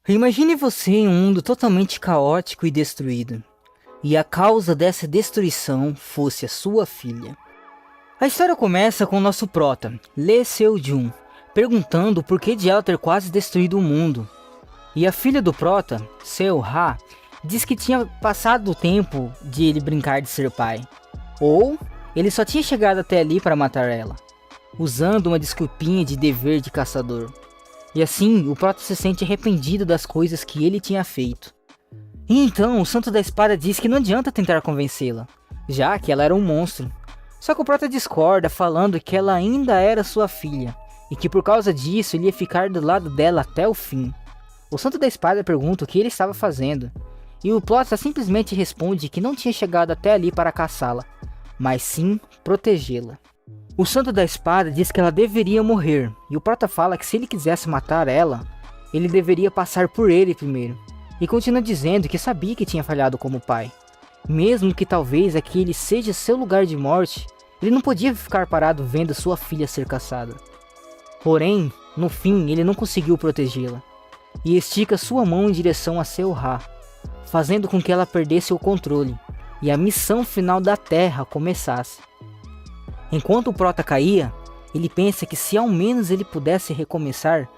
Imagine você em um mundo totalmente caótico e destruído, e a causa dessa destruição fosse a sua filha. A história começa com o nosso prota, Lee Seo-jun, perguntando por que de ela ter quase destruído o mundo. E a filha do prota, Seo-ha, diz que tinha passado o tempo de ele brincar de ser pai. Ou ele só tinha chegado até ali para matar ela, usando uma desculpinha de dever de caçador. E assim, o prota se sente arrependido das coisas que ele tinha feito. E então, o Santo da Espada diz que não adianta tentar convencê-la, já que ela era um monstro. Só que o prota discorda, falando que ela ainda era sua filha, e que por causa disso ele ia ficar do lado dela até o fim. O Santo da Espada pergunta o que ele estava fazendo, e o prota simplesmente responde que não tinha chegado até ali para caçá-la, mas sim protegê-la. O Santo da Espada diz que ela deveria morrer, e o prota fala que se ele quisesse matar ela, ele deveria passar por ele primeiro. E continua dizendo que sabia que tinha falhado como pai. Mesmo que talvez aquele seja seu lugar de morte, ele não podia ficar parado vendo sua filha ser caçada. Porém, no fim, ele não conseguiu protegê-la, e estica sua mão em direção a Seo-ha, fazendo com que ela perdesse o controle, e a missão final da Terra começasse. Enquanto o prota caía, ele pensa que se ao menos ele pudesse recomeçar,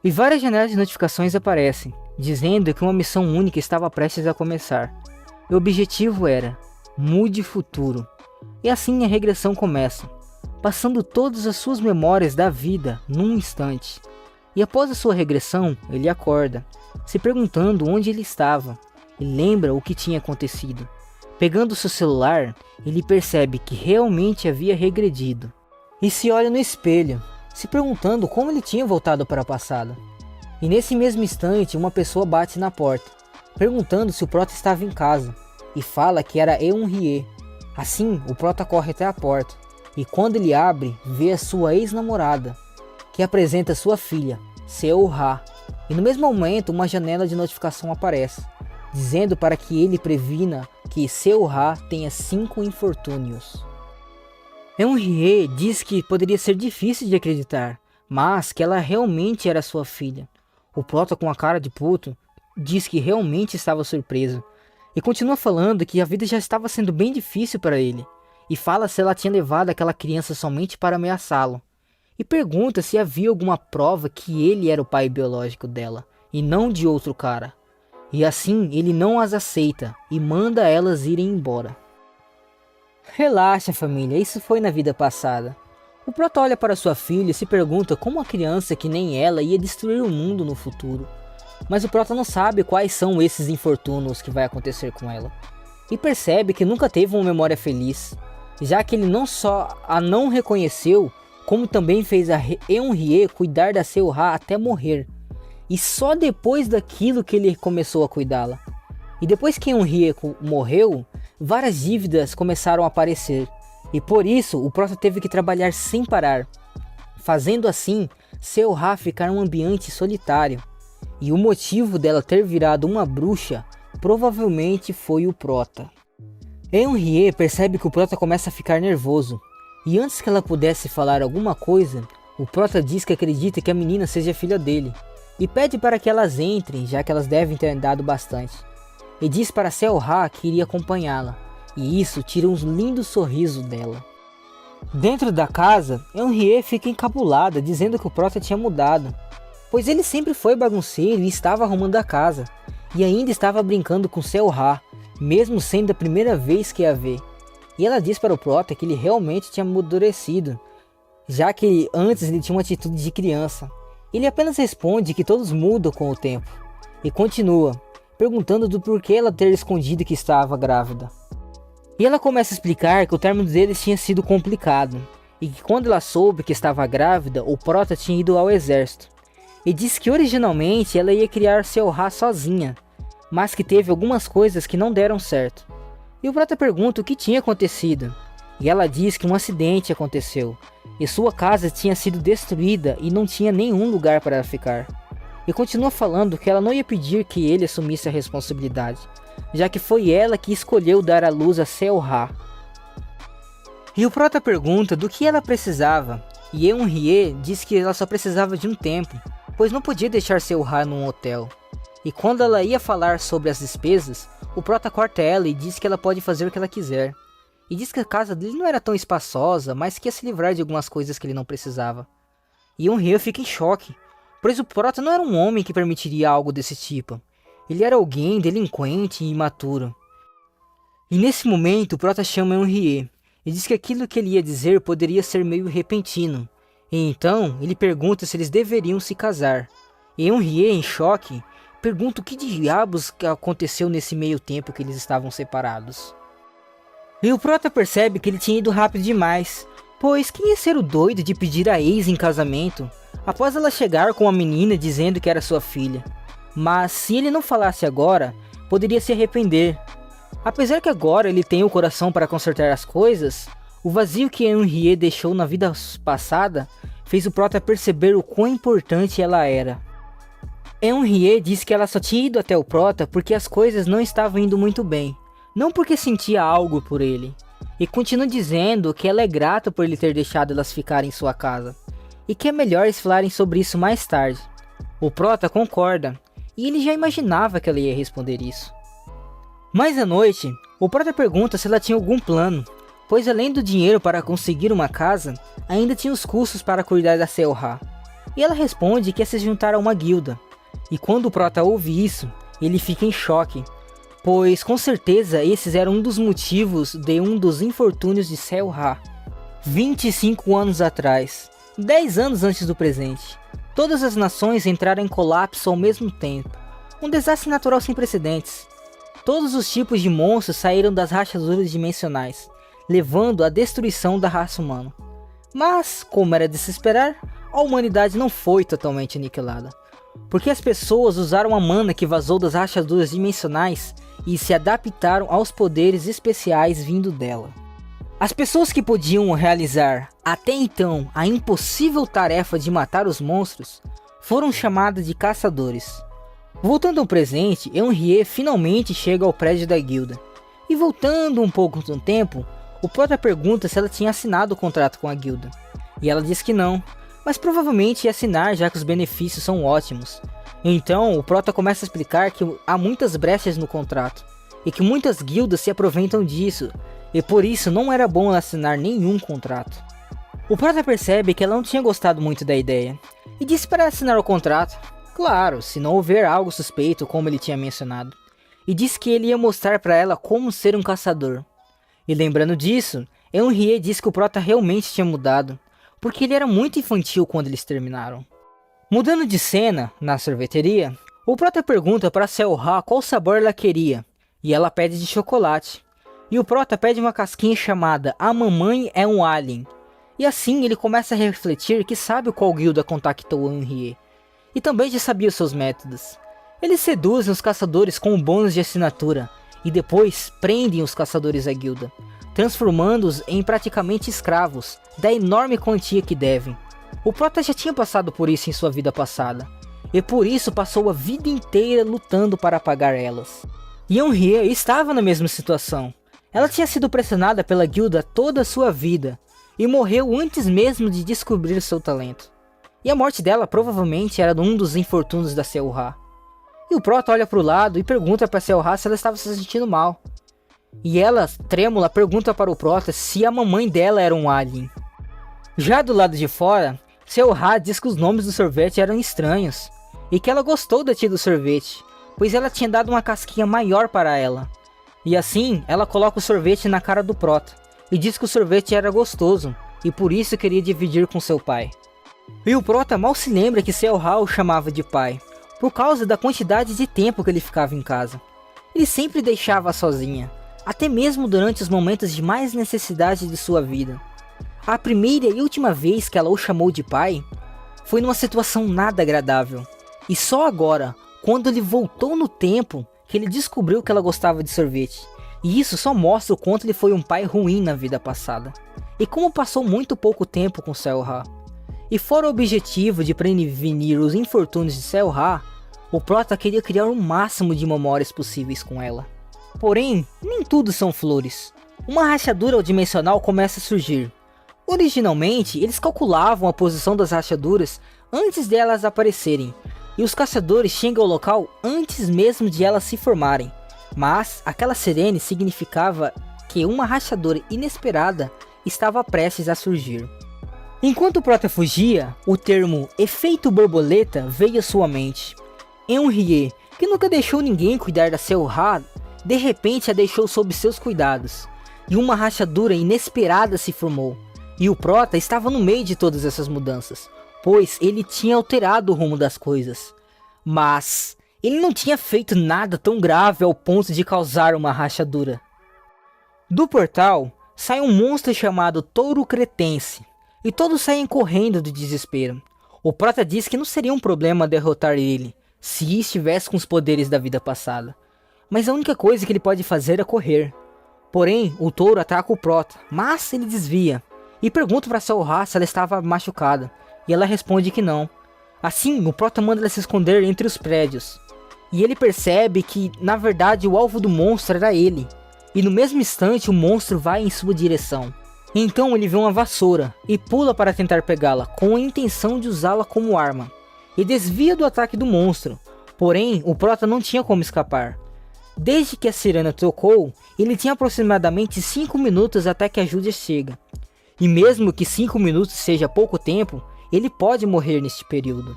e várias janelas de notificações aparecem, dizendo que uma missão única estava prestes a começar. E o objetivo era, mude futuro. E assim a regressão começa, passando todas as suas memórias da vida num instante. E após a sua regressão, ele acorda, se perguntando onde ele estava, e lembra o que tinha acontecido. Pegando seu celular, ele percebe que realmente havia regredido, e se olha no espelho, se perguntando como ele tinha voltado para o passado. E nesse mesmo instante, uma pessoa bate na porta, perguntando se o prota estava em casa, e fala que era Eun-hye. Assim, o prota corre até a porta, e quando ele abre, vê a sua ex-namorada, que apresenta sua filha, Seo-ha. E no mesmo momento, uma janela de notificação aparece, dizendo para que ele previna que Seo-ha tenha 5 infortúnios. Eun-hye diz que poderia ser difícil de acreditar, mas que ela realmente era sua filha. O prota, com a cara de puto, diz que realmente estava surpreso, e continua falando que a vida já estava sendo bem difícil para ele, e fala se ela tinha levado aquela criança somente para ameaçá-lo, e pergunta se havia alguma prova que ele era o pai biológico dela, e não de outro cara. E assim ele não as aceita e manda elas irem embora. Relaxa, família, isso foi na vida passada. O prota olha para sua filha e se pergunta como uma criança que nem ela ia destruir o mundo no futuro. Mas o prota não sabe quais são esses infortúnios que vai acontecer com ela. E percebe que nunca teve uma memória feliz, já que ele não só a não reconheceu, como também fez a Eun-hye cuidar da Seo-ha até morrer. E só depois daquilo que ele começou a cuidá-la. E depois que Eun-hye morreu, várias dívidas começaram a aparecer. E por isso o prota teve que trabalhar sem parar, fazendo assim Seo-ha ficar um ambiente solitário. E o motivo dela ter virado uma bruxa provavelmente foi o prota. Eun-hye percebe que o prota começa a ficar nervoso. E antes que ela pudesse falar alguma coisa, o prota diz que acredita que a menina seja filha dele. E pede para que elas entrem, já que elas devem ter andado bastante. E diz para Seo-ha que iria acompanhá-la, e isso tira um lindo sorriso dela. Dentro da casa, Eun-hye fica encabulada, dizendo que o prota tinha mudado, pois ele sempre foi bagunceiro e estava arrumando a casa, e ainda estava brincando com Seo-ha, mesmo sendo a primeira vez que a vê. E ela diz para o prota que ele realmente tinha amadurecido, já que antes ele tinha uma atitude de criança. Ele apenas responde que todos mudam com o tempo, e continua, perguntando do porquê ela ter escondido que estava grávida. E ela começa a explicar que o término deles tinha sido complicado, e que quando ela soube que estava grávida, o prota tinha ido ao exército. E diz que originalmente ela ia criar Seo-ha sozinha, mas que teve algumas coisas que não deram certo. E o prota pergunta o que tinha acontecido, e ela diz que um acidente aconteceu, e sua casa tinha sido destruída e não tinha nenhum lugar para ficar. E continua falando que ela não ia pedir que ele assumisse a responsabilidade, já que foi ela que escolheu dar à luz a Seo-ha. E o prota pergunta do que ela precisava, e Eun-hye diz que ela só precisava de um tempo, pois não podia deixar Seo-ha num hotel. E quando ela ia falar sobre as despesas, o Prota corta ela e diz que ela pode fazer o que ela quiser. E diz que a casa dele não era tão espaçosa, mas que ia se livrar de algumas coisas que ele não precisava. E Eun-hye fica em choque, pois o Prota não era um homem que permitiria algo desse tipo. Ele era alguém delinquente e imaturo. E nesse momento o Prota chama Eun-hye e diz que aquilo que ele ia dizer poderia ser meio repentino. E então ele pergunta se eles deveriam se casar. E Eun-hye, em choque, pergunta o que diabos aconteceu nesse meio tempo que eles estavam separados. E o Prota percebe que ele tinha ido rápido demais, pois quem ia ser o doido de pedir a ex em casamento, após ela chegar com a menina dizendo que era sua filha. Mas se ele não falasse agora, poderia se arrepender. Apesar que agora ele tem o coração para consertar as coisas, o vazio que Eun-hye deixou na vida passada fez o Prota perceber o quão importante ela era. Eun-hye diz que ela só tinha ido até o Prota porque as coisas não estavam indo muito bem, não porque sentia algo por ele. E continua dizendo que ela é grata por ele ter deixado elas ficarem em sua casa, e que é melhor eles falarem sobre isso mais tarde. O Prota concorda, e ele já imaginava que ela ia responder isso. Mais à noite, o Prota pergunta se ela tinha algum plano, pois além do dinheiro para conseguir uma casa, ainda tinha os custos para cuidar da Seo-ha. E ela responde que ia se juntar a uma guilda. E quando o Prota ouve isso, ele fica em choque, pois com certeza esses eram um dos motivos de um dos infortúnios de Seo-ha. 25 anos atrás, 10 anos antes do presente, todas as nações entraram em colapso ao mesmo tempo, um desastre natural sem precedentes. Todos os tipos de monstros saíram das rachaduras dimensionais, levando à destruição da raça humana. Mas, como era de se esperar, a humanidade não foi totalmente aniquilada, porque as pessoas usaram a mana que vazou das rachaduras dimensionais e se adaptaram aos poderes especiais vindo dela. As pessoas que podiam realizar, até então, a impossível tarefa de matar os monstros, foram chamadas de caçadores. Voltando ao presente, Eun-hye finalmente chega ao prédio da guilda. E voltando um pouco no tempo, o Prota pergunta se ela tinha assinado o contrato com a guilda. E ela diz que não, mas provavelmente ia assinar já que os benefícios são ótimos. Então o Prota começa a explicar que há muitas brechas no contrato, e que muitas guildas se aproveitam disso, e por isso não era bom ela assinar nenhum contrato. O Prota percebe que ela não tinha gostado muito da ideia, e disse para assinar o contrato. Claro, se não houver algo suspeito, como ele tinha mencionado. E disse que ele ia mostrar para ela como ser um caçador. E lembrando disso, Eun-hye disse que o Prota realmente tinha mudado, porque ele era muito infantil quando eles terminaram. Mudando de cena, na sorveteria, o Prota pergunta para Seo-ha qual sabor ela queria, e ela pede de chocolate. E o Prota pede uma casquinha chamada A Mamãe é um Alien. E assim ele começa a refletir que sabe qual guilda contactou Eun-hye. E também já sabia os seus métodos. Eles seduzem os caçadores com um bônus de assinatura, e depois prendem os caçadores da guilda, transformando-os em praticamente escravos, da enorme quantia que devem. O Prota já tinha passado por isso em sua vida passada, e por isso passou a vida inteira lutando para pagar elas. Eun-hye estava na mesma situação. Ela tinha sido pressionada pela guilda toda a sua vida, e morreu antes mesmo de descobrir seu talento. E a morte dela provavelmente era um dos infortúnios da Seo-ha. E o Prota olha para o lado e pergunta para Seo-ha se ela estava se sentindo mal. E ela, trêmula, pergunta para o Prota se a mamãe dela era um alien. Já do lado de fora, Seo-ha diz que os nomes do sorvete eram estranhos, e que ela gostou da tia do sorvete, pois ela tinha dado uma casquinha maior para ela. E assim, ela coloca o sorvete na cara do Prota, e diz que o sorvete era gostoso, e por isso queria dividir com seu pai. E o Prota mal se lembra que Seo-ha o chamava de pai, por causa da quantidade de tempo que ele ficava em casa. Ele sempre deixava sozinha, até mesmo durante os momentos de mais necessidade de sua vida. A primeira e última vez que ela o chamou de pai, foi numa situação nada agradável. E só agora, quando ele voltou no tempo, que ele descobriu que ela gostava de sorvete. E isso só mostra o quanto ele foi um pai ruim na vida passada. E como passou muito pouco tempo com Seo-ha. E fora o objetivo de prevenir os infortúnios de Seo-ha, o Prota queria criar o máximo de memórias possíveis com ela. Porém, nem tudo são flores. Uma rachadura dimensional começa a surgir. Originalmente, eles calculavam a posição das rachaduras antes delas aparecerem, e os caçadores chegam ao local antes mesmo de elas se formarem. Mas aquela sirene significava que uma rachadura inesperada estava prestes a surgir. Enquanto o Prota fugia, o termo efeito borboleta veio à sua mente. Henriette, que nunca deixou ninguém cuidar da Seu-Ra, de repente a deixou sob seus cuidados, e uma rachadura inesperada se formou. E o Prota estava no meio de todas essas mudanças, pois ele tinha alterado o rumo das coisas. Mas ele não tinha feito nada tão grave ao ponto de causar uma rachadura. Do portal sai um monstro chamado Touro Cretense, e todos saem correndo do desespero. O Prota diz que não seria um problema derrotar ele, se estivesse com os poderes da vida passada. Mas a única coisa que ele pode fazer é correr. Porém, o touro ataca o Prota, mas ele desvia, e pergunta para Seu-Ra se ela estava machucada, e ela responde que não. Assim, o Prota manda ela se esconder entre os prédios, e ele percebe que, na verdade, o alvo do monstro era ele. E no mesmo instante o monstro vai em sua direção. Então ele vê uma vassoura e pula para tentar pegá-la, com a intenção de usá-la como arma. E desvia do ataque do monstro, porém o Prota não tinha como escapar. Desde que a sirene tocou, ele tinha aproximadamente 5 minutos até que a ajuda chega. E mesmo que 5 minutos seja pouco tempo, ele pode morrer neste período.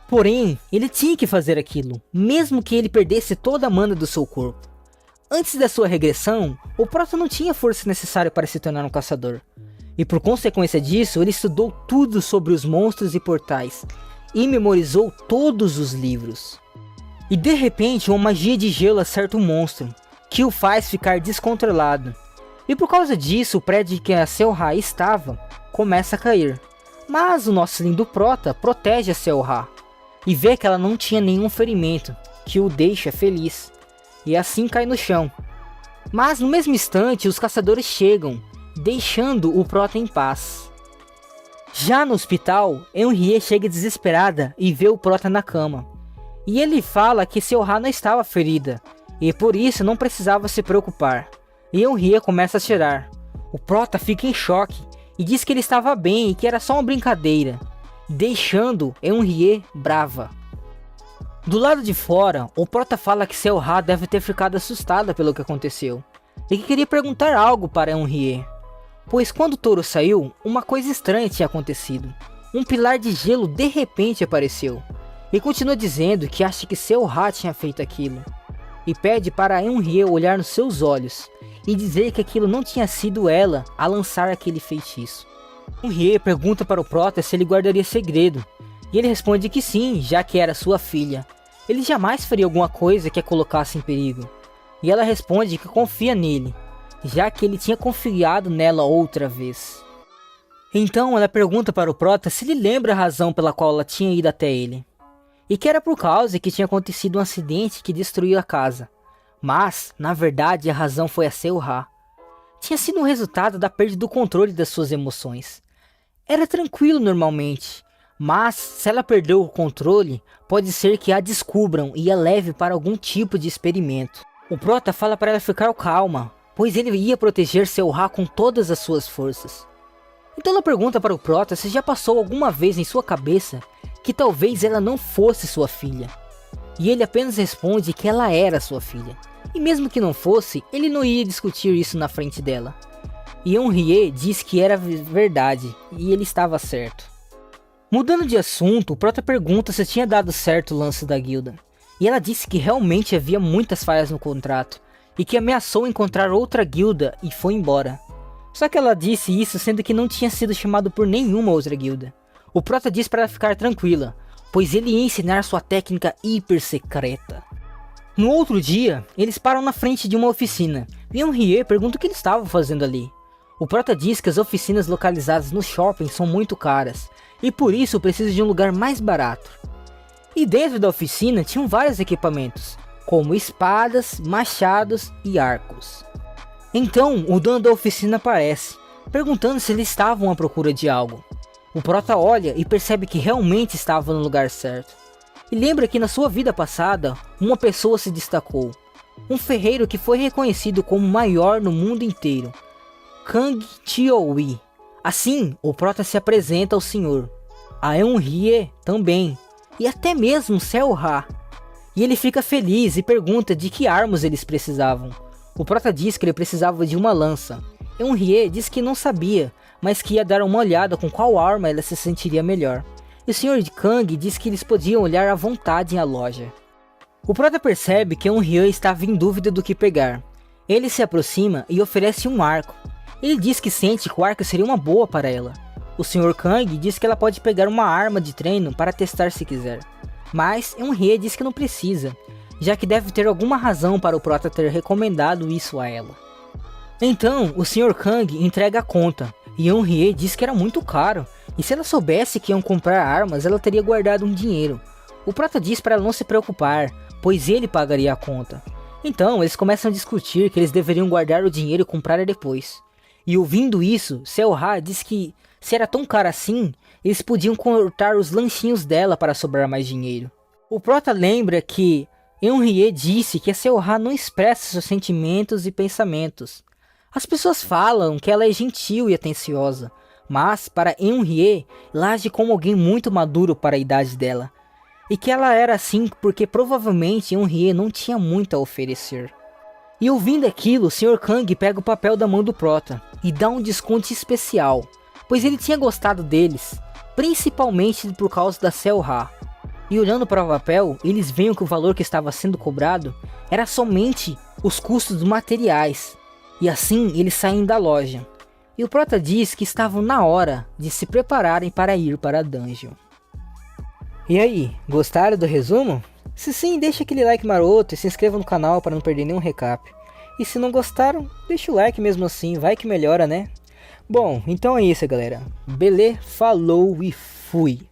Porém, ele tinha que fazer aquilo, mesmo que ele perdesse toda a mana do seu corpo. Antes da sua regressão, o Prota não tinha força necessária para se tornar um caçador. E por consequência disso, ele estudou tudo sobre os monstros e portais, e memorizou todos os livros. E de repente, uma magia de gelo acerta o monstro, que o faz ficar descontrolado. E por causa disso, o prédio em que a Seu-Ra estava, começa a cair. Mas o nosso lindo Prota protege a Seu-Ra, e vê que ela não tinha nenhum ferimento, que o deixa feliz. E assim cai no chão. Mas no mesmo instante os caçadores chegam, deixando o Prota em paz. Já no hospital, Henriette chega desesperada e vê o Prota na cama. E ele fala que Seu-Ra não estava ferida, e por isso não precisava se preocupar. E Henriette começa a chorar. O Prota fica em choque e diz que ele estava bem e que era só uma brincadeira, deixando Henriette brava. Do lado de fora, o Prota fala que Seu-Ra deve ter ficado assustada pelo que aconteceu, e que queria perguntar algo para Henriette, pois quando o touro saiu, uma coisa estranha tinha acontecido. Um pilar de gelo de repente apareceu, e continua dizendo que acha que Seu-Ra tinha feito aquilo, e pede para Henriette olhar nos seus olhos, e dizer que aquilo não tinha sido ela a lançar aquele feitiço. Henriette pergunta para o Prota se ele guardaria segredo, e ele responde que sim, já que era sua filha. Ele jamais faria alguma coisa que a colocasse em perigo. E ela responde que confia nele, já que ele tinha confiado nela outra vez. Então ela pergunta para o Prota se ele lembra a razão pela qual ela tinha ido até ele. E que era por causa que tinha acontecido um acidente que destruiu a casa. Mas, na verdade, a razão foi a Seu-Ra. Tinha sido um resultado da perda do controle das suas emoções. Era tranquilo normalmente. Mas, se ela perdeu o controle, pode ser que a descubram e a leve para algum tipo de experimento. O Prota fala para ela ficar calma, pois ele ia proteger Seu-Ra com todas as suas forças. Então ela pergunta para o Prota se já passou alguma vez em sua cabeça que talvez ela não fosse sua filha. E ele apenas responde que ela era sua filha. E mesmo que não fosse, ele não ia discutir isso na frente dela. E Henriette diz que era verdade, e ele estava certo. Mudando de assunto, o Prota pergunta se tinha dado certo o lance da guilda. E ela disse que realmente havia muitas falhas no contrato, e que ameaçou encontrar outra guilda e foi embora. Só que ela disse isso sendo que não tinha sido chamado por nenhuma outra guilda. O Prota diz para ela ficar tranquila, pois ele ia ensinar sua técnica hiper secreta. No outro dia, eles param na frente de uma oficina, e Henriette pergunta o que eles estavam fazendo ali. O Prota diz que as oficinas localizadas no shopping são muito caras, e por isso precisa de um lugar mais barato. E dentro da oficina tinham vários equipamentos, como espadas, machados e arcos. Então o dono da oficina aparece, perguntando se eles estavam à procura de algo. O Prota olha e percebe que realmente estava no lugar certo. E lembra que na sua vida passada, uma pessoa se destacou. Um ferreiro que foi reconhecido como o maior no mundo inteiro, Kang Chiowi. Assim, o Prota se apresenta ao senhor, a Henriette também, e até mesmo Cell-Ha. E ele fica feliz e pergunta de que armas eles precisavam. O prota diz que ele precisava de uma lança. Eun-hye diz que não sabia, mas que ia dar uma olhada com qual arma ela se sentiria melhor. E o Sr. Kang diz que eles podiam olhar à vontade na loja. O prota percebe que Eun-hye estava em dúvida do que pegar. Ele se aproxima e oferece um arco. Ele diz que sente que o arco seria uma boa para ela. O Sr. Kang diz que ela pode pegar uma arma de treino para testar se quiser. Mas Eun-hye diz que não precisa, já que deve ter alguma razão para o prota ter recomendado isso a ela. Então, o Sr. Kang entrega a conta, e Eun-hye diz que era muito caro, e se ela soubesse que iam comprar armas, ela teria guardado um dinheiro. O prota diz para ela não se preocupar, pois ele pagaria a conta. Então, eles começam a discutir que eles deveriam guardar o dinheiro e comprar depois. E ouvindo isso, Cell-Ha diz que, se era tão caro assim, eles podiam cortar os lanchinhos dela para sobrar mais dinheiro. O prota lembra que Eun-hye disse que a Cell-Ha não expressa seus sentimentos e pensamentos. As pessoas falam que ela é gentil e atenciosa, mas para Eun-hye, ela age como alguém muito maduro para a idade dela. E que ela era assim porque provavelmente Eun-hye não tinha muito a oferecer. E ouvindo aquilo, o Sr. Kang pega o papel da mão do prota e dá um desconto especial, pois ele tinha gostado deles, principalmente por causa da Cell-Ha. E olhando para o papel, eles veem que o valor que estava sendo cobrado era somente os custos dos materiais. E assim eles saem da loja. E o prota diz que estavam na hora de se prepararem para ir para a dungeon. E aí, gostaram do resumo? Se sim, deixa aquele like maroto e se inscreva no canal para não perder nenhum recap. E se não gostaram, deixa o like mesmo assim, vai que melhora, né? Bom, então é isso, galera. Beleza, falou e fui!